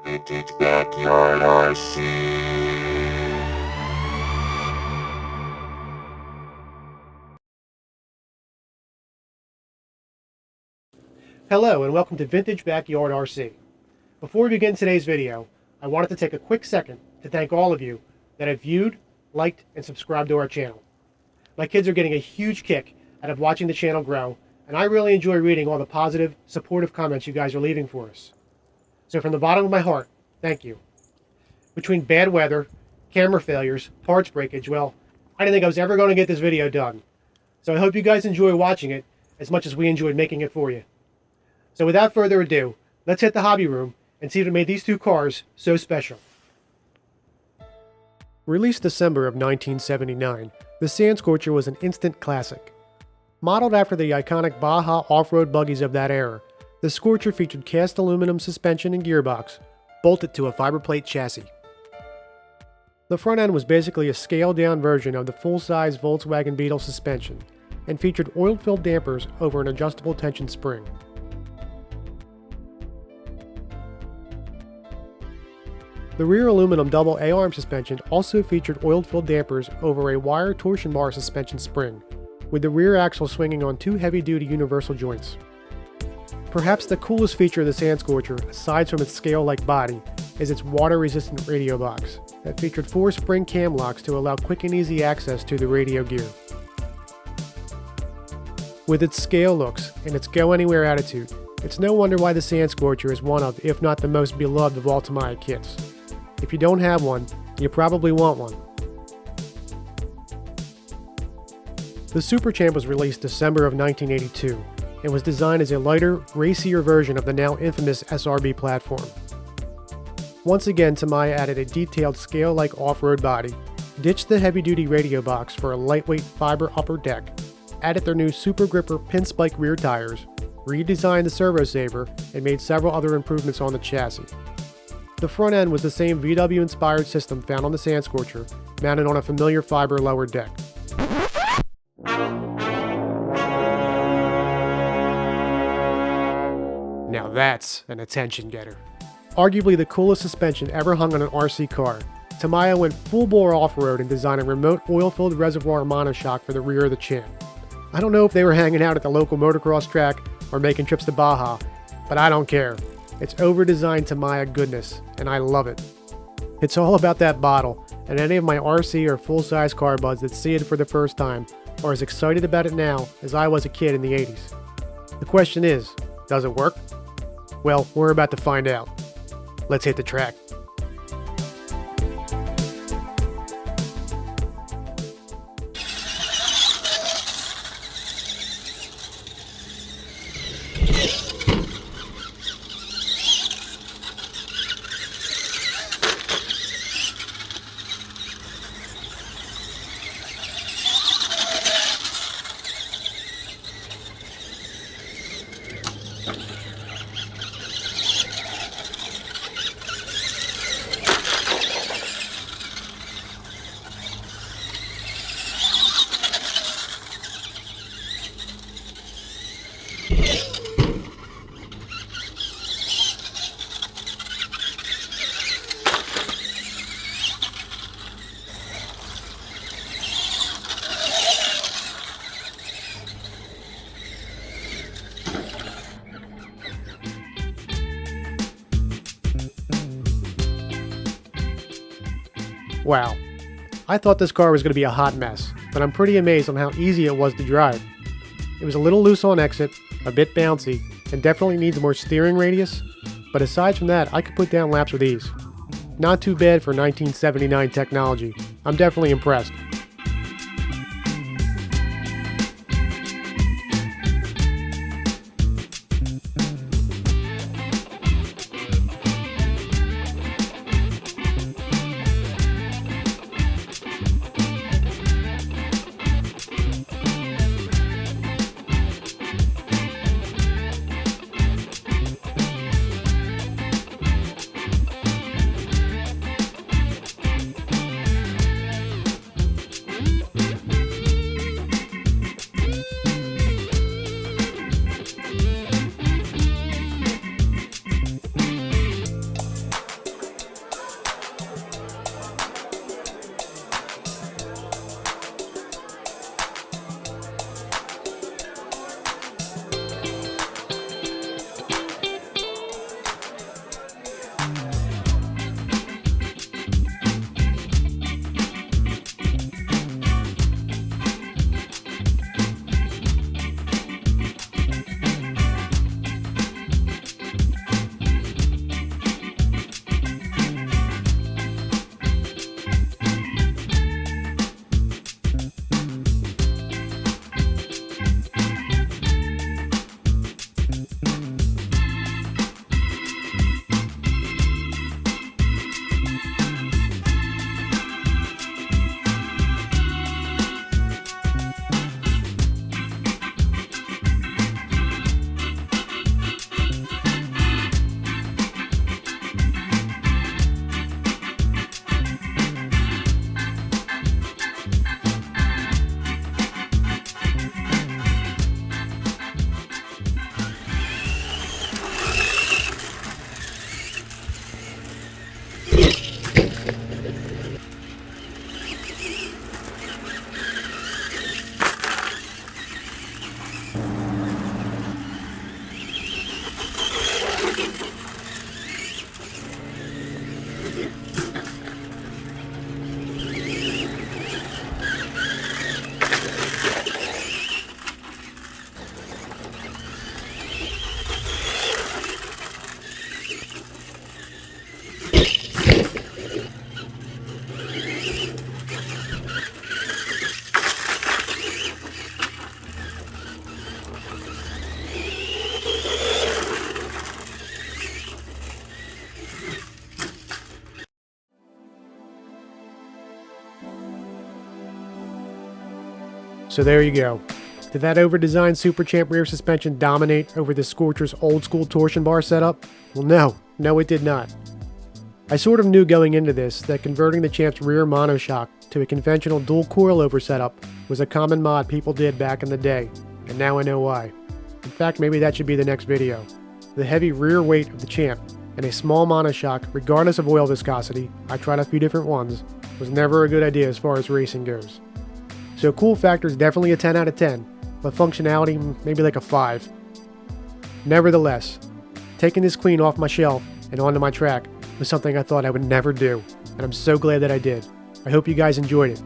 Vintage Backyard RC. Hello and welcome to Vintage Backyard RC. Before we begin today's video, I wanted to take a quick second to thank all of you that have viewed, liked, and subscribed to our channel. My kids are getting a huge kick out of watching the channel grow, and I really enjoy reading all the positive, supportive comments you guys are leaving for us. So from the bottom of my heart, thank you. Between bad weather, camera failures, parts breakage, well, I didn't think I was ever going to get this video done. So I hope you guys enjoy watching it as much as we enjoyed making it for you. So without further ado, let's hit the hobby room and see what made these two cars so special. Released December of 1979, the Scorcher was an instant classic. Modeled after the iconic Baja off-road buggies of that era, the Scorcher featured cast aluminum suspension and gearbox, bolted to a fiber plate chassis. The front end was basically a scaled-down version of the full-size Volkswagen Beetle suspension, and featured oil-filled dampers over an adjustable tension spring. The rear aluminum double A-arm suspension also featured oil-filled dampers over a wire torsion bar suspension spring, with the rear axle swinging on two heavy-duty universal joints. Perhaps the coolest feature of the Scorcher, aside from its scale-like body, is its water-resistant radio box that featured 4 spring cam locks to allow quick and easy access to the radio gear. With its scale looks and its go-anywhere attitude, it's no wonder why the Scorcher is one of, if not the most beloved of all Tamiya kits. If you don't have one, you probably want one. The Super Champ was released December of 1982 and was designed as a lighter, racier version of the now infamous SRB platform. Once again, Tamiya added a detailed scale-like off-road body, ditched the heavy-duty radio box for a lightweight fiber upper deck, added their new Super Gripper pin-spike rear tires, redesigned the servo saver, and made several other improvements on the chassis. The front end was the same VW-inspired system found on the Scorcher, mounted on a familiar fiber lower deck. Now that's an attention getter. Arguably the coolest suspension ever hung on an RC car, Tamiya went full-bore off-road and designed a remote oil-filled reservoir monoshock for the rear of the Champ. I don't know if they were hanging out at the local motocross track or making trips to Baja, but I don't care. It's over-designed Tamiya goodness, and I love it. It's all about that bottle, and any of my RC or full-size car buds that see it for the first time are as excited about it now as I was a kid in the 80s. The question is, does it work? Well, we're about to find out. Let's hit the track. Wow. I thought this car was going to be a hot mess, but I'm pretty amazed on how easy it was to drive. It was a little loose on exit, a bit bouncy, and definitely needs more steering radius, but aside from that, I could put down laps with ease. Not too bad for 1979 technology. I'm definitely impressed. So there you go. Did that over-designed Super Champ rear suspension dominate over the Scorcher's old-school torsion bar setup? Well, no it did not. I sort of knew going into this that converting the Champ's rear monoshock to a conventional dual coilover setup was a common mod people did back in the day, and now I know why. In fact, maybe that should be the next video. The heavy rear weight of the Champ and a small monoshock, regardless of oil viscosity, I tried a few different ones, was never a good idea as far as racing goes. So cool factor is definitely a 10 out of 10, but functionality maybe like a 5. Nevertheless, taking this Queen off my shelf and onto my track was something I thought I would never do, and I'm so glad that I did. I hope you guys enjoyed it.